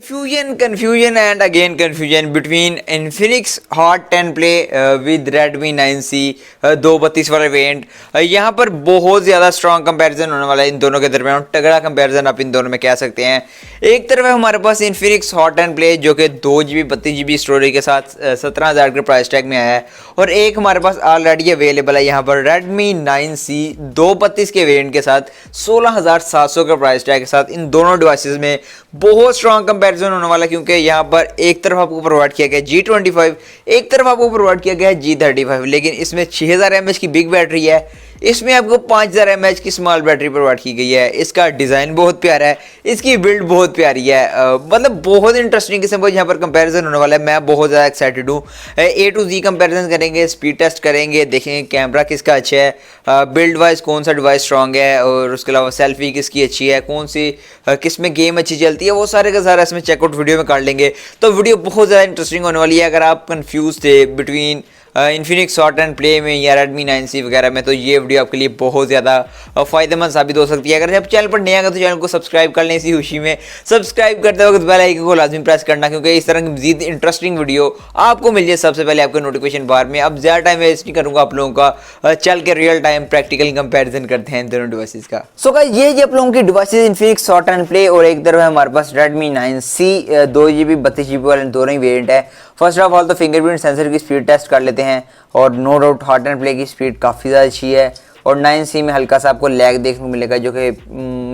Confusion and again confusion between Infinix Hot 10 Play with Redmi 9C 232 वाला variant. यहाँ पर बहुत ज़्यादा स्ट्रॉन्ग कंपैरिजन होने वाला है इन दोनों के दरमियान। तगड़ा कंपैरिजन आप इन दोनों में कह सकते हैं। एक तरफ है हमारे पास Infinix Hot 10 Play जो कि 2GB 32GB स्टोरेज के साथ 17,000 के प्राइस टैग में आया है, और एक हमारे पास ऑलरेडी अवेलेबल है यहाँ पर Redmi 9C 232 के वेरिएंट के साथ 16,700 के प्राइस टैग के साथ। इन दोनों डिवाइसेस में बहुत स्ट्रॉन्ग कंपैरिजन होने वाला है, क्योंकि यहाँ पर एक तरफ आपको प्रोवाइड किया गया G25, एक तरफ आपको प्रोवाइड किया गया है G35, लेकिन इसमें 6000 mAh की बिग बैटरी है, इसमें आपको 5000 mAh की स्मॉल बैटरी प्रोवाइड की गई है। इसका डिज़ाइन बहुत प्यारा है, इसकी बिल्ड बहुत प्यारी है। मतलब बहुत इंटरेस्टिंग किस्म का यहाँ पर कंपैरिजन होने वाला है। मैं बहुत ज़्यादा एक्साइटेड हूँ। A to Z कंपैरिजन करेंगे, स्पीड टेस्ट करेंगे, देखेंगे कैमरा किसका अच्छा है, बिल्ड वाइज कौन सा डिवाइस स्ट्रॉन्ग है, और उसके अलावा सेल्फी किसकी अच्छी है, कौन सी किस में गेम अच्छी चलती है, वो सारे का सारा इसमें चेकआउट वीडियो में कर लेंगे। तो वीडियो बहुत ज़्यादा इंटरेस्टिंग होने वाली है। अगर आप कंफ्यूज थे बिटवीन Infinix Hot 10 Play में या Redmi 9C वगैरह में, तो ये वीडियो आपके लिए बहुत ज़्यादा फ़ायदेमंद साबित हो सकती है। अगर आप चैनल पर नए आए तो चैनल को सब्सक्राइब कर लें। इसी खुशी में सब्सक्राइब करते वक्त बेल आइकन को लाजमी प्रेस करना, क्योंकि इस तरह की मज़ीद इंटरेस्टिंग वीडियो आपको मिल जाए सबसे पहले आपके नोटिफिकेशन बार में। अब ज़्यादा टाइम वेस्ट नहीं करूँगा आप लोगों का, चल के रियल टाइम प्रैक्टिकल कंपेरिजन करते हैं इन दोनों डिवाइसेज का। सो गाइस, ये आप लोगों की डिवाइसेज Infinix Hot 10 Play, और एक तरफ है हमारे पास Redmi 9C 2GB 32GB वाले दोनों ही वेरिएंट है। फर्स्ट ऑफ ऑल तो फिंगरप्रिंट सेंसर की स्पीड टेस्ट कर लेते हैं, और नो डाउट Hot 10 Play की स्पीड काफ़ी ज़्यादा अच्छी है, और 9C में हल्का सा आपको लैग देखने को मिलेगा, जो कि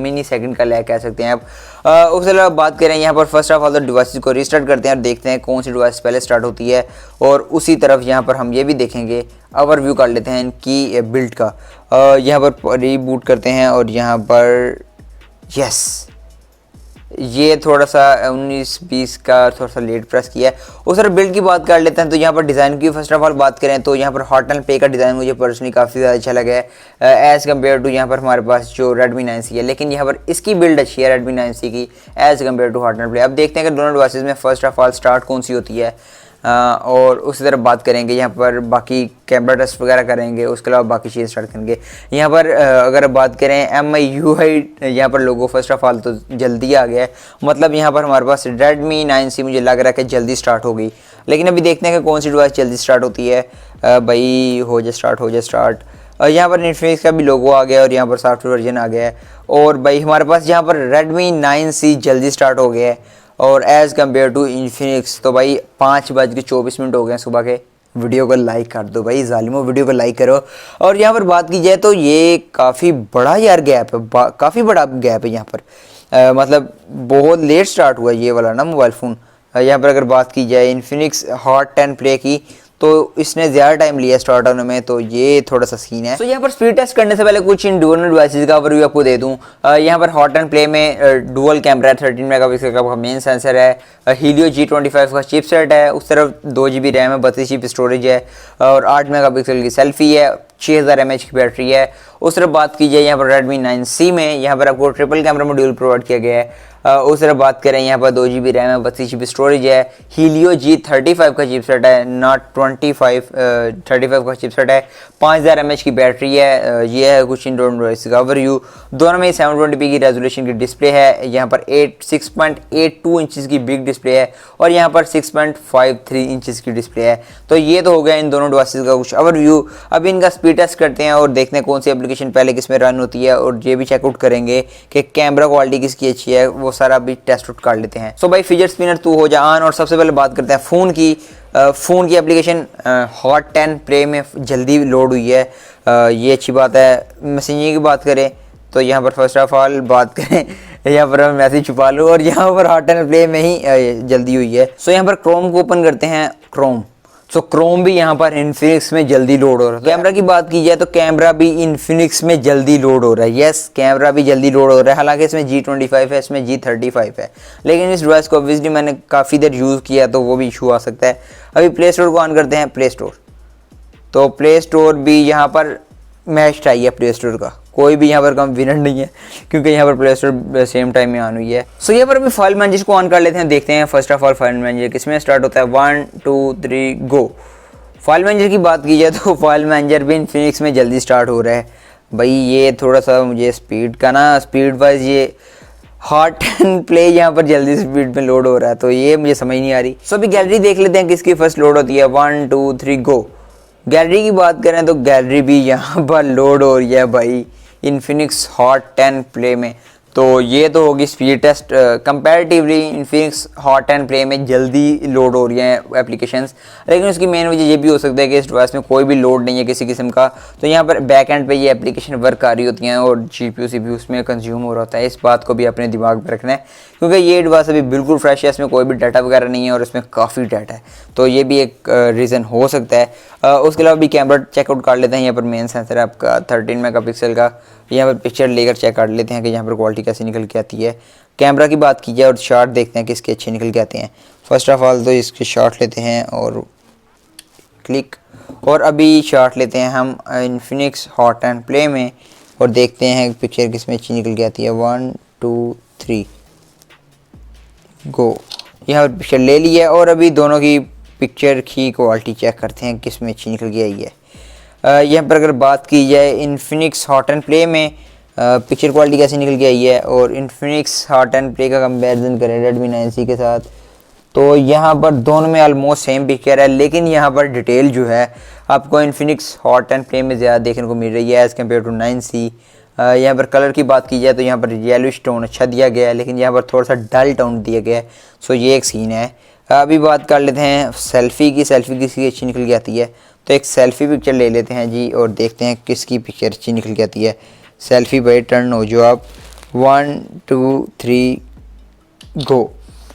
मिनी सेकंड का लैग कह सकते हैं आप। उसके अलावा बात करें यहाँ पर फर्स्ट ऑफ ऑल तो डिवाइस को रीस्टार्ट करते हैं और देखते हैं कौन सी डिवाइस पहले स्टार्ट होती है, और उसी तरफ यहाँ पर हम ये भी देखेंगे, ओवरव्यू कर लेते हैं इनकी बिल्ड का। यहाँ पर रीबूट करते हैं, और यहाँ पर यस, ये थोड़ा सा 19-20 का थोड़ा सा लेट प्रेस किया है। उस तरह बिल्ड की बात कर लेते हैं। तो यहाँ पर डिज़ाइन की फर्स्ट ऑफ ऑल बात करें तो यहाँ पर Hot 10 Play का डिज़ाइन मुझे पर्सनली काफ़ी ज़्यादा अच्छा लगा है एज़ कम्पेयर टू यहाँ पर हमारे पास जो Redmi 9C है, लेकिन यहाँ पर इसकी बिल्ड अच्छी है Redmi 9C की as compared to Hot 10 Play। अब देखते हैं कि दोनों डिवाइसेज में फर्स्ट ऑफ ऑल स्टार्ट कौन सी होती है, और उसी तरह बात करेंगे। यहाँ पर बाकी कैमरा टेस्ट वगैरह करेंगे, उसके अलावा बाकी चीज़ स्टार्ट करेंगे। यहाँ पर अगर बात करें MIUI, यहाँ पर लोगो फर्स्ट ऑफ ऑल तो जल्दी आ गया है, मतलब यहाँ पर हमारे पास Redmi 9C मुझे लग रहा है कि जल्दी स्टार्ट हो गई, लेकिन अभी देखते हैं कि कौन सी डिवाइस जल्दी स्टार्ट होती है। भाई हो जाए स्टार्ट। यहाँ पर Infinix का भी लोगो आ गया, और यहाँ पर सॉफ्टवेयर वर्जन आ गया है, और भाई हमारे पास यहाँ पर Redmi 9C जल्दी स्टार्ट हो गया है, और एज़ कम्पेयर टू Infinix। तो भाई 5:24 हो गए सुबह के। वीडियो को लाइक कर दो भाई ज़ालिमो, वीडियो को लाइक करो। और यहाँ पर बात की जाए तो ये काफ़ी बड़ा यार गैप है, काफ़ी बड़ा गैप है यहाँ पर। मतलब बहुत लेट स्टार्ट हुआ ये वाला ना मोबाइल फ़ोन। यहाँ पर अगर बात की जाए Infinix Hot 10 Play की, तो इसने ज़्यादा टाइम लिया स्टार्ट होने में, तो ये थोड़ा सा सीन है। तो यहाँ पर स्पीड टेस्ट करने से पहले कुछ इन दोनों डिवाइसेस का ओवरव्यू आपको दे दूँ। यहाँ पर Hot 10 Play में डुअल कैमरा है, 13 मेगापिक्सल का मेन सेंसर है, Helio G25 का चिपसेट है, उस तरफ 2GB रैम है, 32GB स्टोरेज है, और 8 मेगापिक्सल की सेल्फी है, 6000 mAh की बैटरी है। उस तरफ बात की जाए यहाँ पर Redmi 9C में, यहाँ पर आपको ट्रिपल कैमरा मॉड्यूल प्रोवाइड किया गया है। उस तरफ बात करें यहाँ पर 2GB रैम है, 32GB स्टोरेज है, Helio G35 का चिपसेट है, नॉट 35 का चिपसेट है, 5000 mAh की बैटरी है। ये है कुछ इन दोनों डिवाइस का ओवरव्यू। दोनों में 720p की रेजोल्यूशन की डिस्प्ले है, यहाँ पर 6.82 इंचज़ की बिग डिस्प्ले है, और यहाँ पर 6.53 इंचज़ की डिस्प्ले है। तो ये तो हो गया इन दोनों डिवाइसेस का कुछ ओवरव्यू। अब इनका स्पीड टेस्ट करते हैं और देखते हैं कौन सी एप्लीकेशन पहले किस में रन होती है, और ये भी चेकआउट करेंगे कि कैमरा क्वालिटी किसकी अच्छी है, वो सारा भी टेस्ट आउट कर लेते हैं। सो भाई फिजर स्पिनर तू हो जा ऑन, और सबसे पहले बात करते हैं फ़ोन की एप्लीकेशन Hot 10 Play में जल्दी लोड हुई है, ये अच्छी बात है। मैसेजिंग की बात करें तो यहाँ पर फर्स्ट ऑफ ऑल बात करें यहाँ पर मैं मैसेज छुपा लूँ, और यहाँ पर Hot 10 Play में ही जल्दी हुई है। सो यहाँ पर क्रोम को ओपन करते हैं, क्रोम। सो क्रोम भी यहाँ पर Infinix में जल्दी लोड हो रहा है। कैमरा की बात की जाए तो कैमरा भी Infinix में जल्दी लोड हो रहा है। यस, कैमरा भी जल्दी लोड हो रहा है। हालांकि इसमें G25 है, इसमें G35 है, लेकिन इस डिवाइस को ऑब्वियसली मैंने काफ़ी देर यूज़ किया, तो वो भी इशू आ सकता है। अभी प्ले स्टोर को ऑन करते हैं, प्ले स्टोर। तो प्ले स्टोर भी यहाँ पर मैच टाई है, प्ले स्टोर का कोई भी यहाँ पर कम विनर नहीं है, क्योंकि यहाँ पर प्ले स्टोर सेम टाइम में ऑन हुई है। सो यहाँ पर अभी फाइल मैनेजर को ऑन कर लेते हैं, देखते हैं first of all file manager किसमें स्टार्ट होता है। 1 2 3 गो। फाइल मैनेजर की बात की जाए तो फाइल मैनेजर भी Infinix में जल्दी स्टार्ट हो रहा है। भाई ये थोड़ा सा मुझे स्पीड का ना, स्पीड वाइज ये हॉट 10 प्ले यहाँ पर जल्दी स्पीड में लोड हो रहा है, तो ये मुझे समझ नहीं आ रही। सो अभी गैलरी देख लेते हैं किसकी फर्स्ट लोड होती है। 1 2 3 गो। गैलरी की बात करें तो गैलरी भी यहाँ पर लोड हो रही है भाई इन्फिनिक्स हॉट 10 प्ले में। तो ये तो होगी speed test. Comparatively Infinix hot 10 play में जल्दी लोड हो रही हैं एप्लीकेशंस, लेकिन उसकी मेन वजह ये भी हो सकता है कि इस डिवाइस में कोई भी लोड नहीं है किसी किस्म का। तो यहाँ पर बैक एंड पे ये एप्लीकेशन वर्क आ रही होती हैं और GPU CPU उसमें कंज्यूम हो रहा होता है। इस बात को भी अपने दिमाग में रखना है, क्योंकि ये डिवाइस अभी बिल्कुल फ्रेश है, इसमें कोई भी डाटा वगैरह नहीं है और इसमें काफ़ी डाटा है, तो ये भी एक रीज़न हो सकता है। उसके अलावा भी कैमरा चेकआउट कर लेते हैं। यहाँ पर मेन सेंसर है आपका 13 मेगापिक्सल का। यहाँ पर पिक्चर लेकर चेक कर लेते हैं कि यहाँ पर क्वालिटी कैसी निकल के आती है। कैमरा की बात की जाए और शॉट देखते हैं किसके अच्छे निकल के आते हैं। फर्स्ट ऑफ ऑल तो इसके शॉट लेते हैं और क्लिक, और अभी शॉट लेते हैं हम इन्फिनिक्स हॉट 10 प्ले में और देखते हैं पिक्चर किसमें अच्छी निकल के आती है। 1 2 3 गो। यहाँ पर पिक्चर ले ली है और अभी दोनों की पिक्चर की क्वालिटी चेक करते हैं किसमें अच्छी निकल के आई है। यहाँ पर अगर बात की जाए इन्फिनिक्स हॉट 10 प्ले में पिक्चर क्वालिटी कैसी निकल के आई है और इन्फिनिक्स हॉट 10 प्ले का कंपैरिजन करें Redmi 9C के साथ, तो यहाँ पर दोनों में ऑलमोस्ट सेम पिक्चर है, लेकिन यहाँ पर डिटेल जो है आपको इन्फिनिक्स हॉट 10 प्ले में ज़्यादा देखने को मिल रही है एज़ कम्पेयर टू 9C। यहाँ पर कलर की बात की जाए तो यहाँ पर येलोइश टोन अच्छा दिया गया है, लेकिन यहाँ पर थोड़ा सा डल टोन दिया गया है। सो ये एक सीन है। अभी बात कर लेते हैं सेल्फ़ी की। सेल्फ़ी किसकी अच्छी निकल के आती है, तो एक सेल्फ़ी पिक्चर ले लेते हैं जी और देखते हैं किसकी पिक्चर अच्छी निकल के आती है। सेल्फ़ी भाई टर्न हो जो आप। 1 2 3 गो।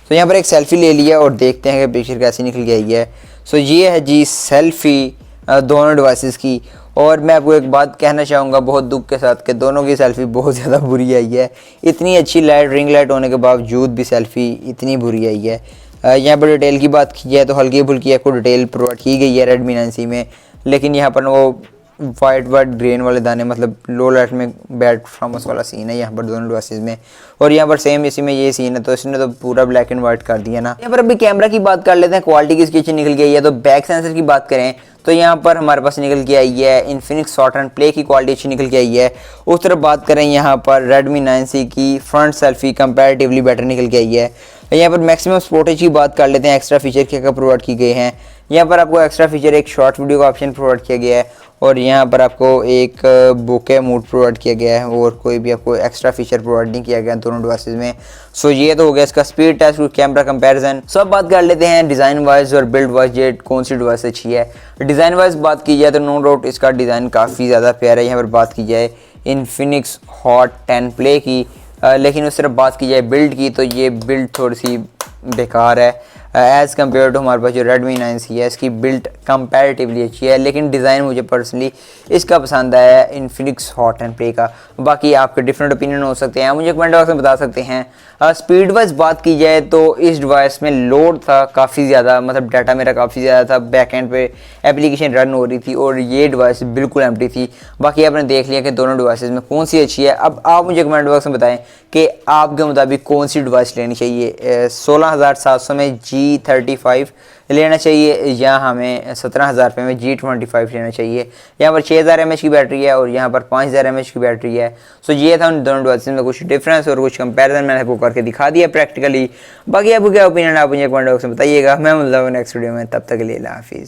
तो यहाँ पर एक सेल्फ़ी ले लिया और देखते हैं कि पिक्चर कैसी निकल के आई है। सो ये है जी सेल्फ़ी दोनों डिवाइसेस की। और मैं आपको एक बात कहना चाहूँगा बहुत दुख के साथ कि दोनों की सेल्फ़ी बहुत ज़्यादा बुरी आई है। इतनी अच्छी लाइट रिंग लाइट होने के बावजूद भी सेल्फ़ी इतनी बुरी आई है। यहाँ पर डिटेल की बात की जाए तो हल्की फुल्की आपको डिटेल प्रोवाइड की गई है Redmi 9C में, लेकिन यहाँ पर वो वाइट ग्रेन वाले दाने, मतलब लो लाइट में बैड परफॉर्मेंस वाला सीन है यहाँ पर दोनों डिवाइसेस में। और यहाँ पर सेम इसी में ये सीन है, तो इसने तो पूरा ब्लैक एंड वाइट कर दिया ना। यहाँ पर अभी कैमरा की बात कर लेते हैं, क्वालिटी किसकी अच्छी निकल गई है। तो बैक सेंसर की बात करें तो यहाँ पर हमारे पास निकल के आई है इन्फिनिक्स हॉट 10 प्ले की क्वालिटी अच्छी निकल के आई है। उस तरफ बात करें यहाँ पर Redmi 9C की फ्रंट सेल्फी कंपैरेटिवली बेटर निकल के आई है। यहाँ पर मैक्सिमम स्टोरेज की बात कर लेते हैं, एक्स्ट्रा फीचर क्या प्रोवाइड की गए हैं। यहाँ पर आपको एक्स्ट्रा फीचर एक शॉर्ट वीडियो का ऑप्शन प्रोवाइड किया गया है और यहाँ पर आपको एक बुके मोड प्रोवाइड किया गया है और कोई भी आपको एक्स्ट्रा फीचर प्रोवाइड नहीं किया गया दोनों डिवाइसेस में। सो ये तो हो गया इसका स्पीड टेस्ट, कैमरा कंपैरिजन। सब बात कर लेते हैं डिज़ाइन वाइज और बिल्ड वाइज ये कौन सी डिवाइस अच्छी है। डिज़ाइन वाइज बात की जाए तो नो डाउट इसका डिज़ाइन काफ़ी ज़्यादा प्यारा है। यहाँ पर बात की जाए इन्फिनिक्स हॉट 10 प्ले की, लेकिन उस तरफ बात की जाए बिल्ड की तो ये बिल्ड थोड़ी सी बेकार है एज़ कम्पेयर टू हमारे पास जो Redmi 9C है। इसकी बिल्ड कंपैरेटिवली अच्छी है, लेकिन डिज़ाइन मुझे पर्सनली इसका पसंद आया है इन्फिनिक्स हॉट 10 प्ले का। बाकी आपके डिफरेंट ओपिनियन हो सकते हैं, मुझे कमेंट बॉक्स में बता सकते हैं। स्पीड वाइज बात की जाए तो इस डिवाइस में लोड था काफ़ी ज़्यादा, मतलब डाटा मेरा काफ़ी ज़्यादा था, बैक एंड पे एप्लीकेशन रन हो रही थी और ये डिवाइस बिल्कुल एम्प्टी थी। बाकी आपने देख लिया कि दोनों डिवाइसेस में कौन सी अच्छी है। अब आप मुझे कमेंट बॉक्स में बताएं कि आपके मुताबिक कौन सी डिवाइस लेनी चाहिए। 16,700 में G35 लेना चाहिए या हमें 17,000 रुपये में G25 लेना चाहिए। यहाँ पर 6000 mAh की बैटरी है और यहाँ पर 5000 mAh की बैटरी है। सो ये था उन दोनों डिवाइसेस में कुछ डिफरेंस और कुछ कंपैरिजन मैंने आपको करके दिखा दिया प्रैक्टिकली। बाकी आपको क्या ओपिनियन आप मुझे कमेंट बॉक्स में बताइएगा। मैं मिलता हूँ नेक्स्ट वीडियो में, तब तक के लिए अल्लाह हाफिज़।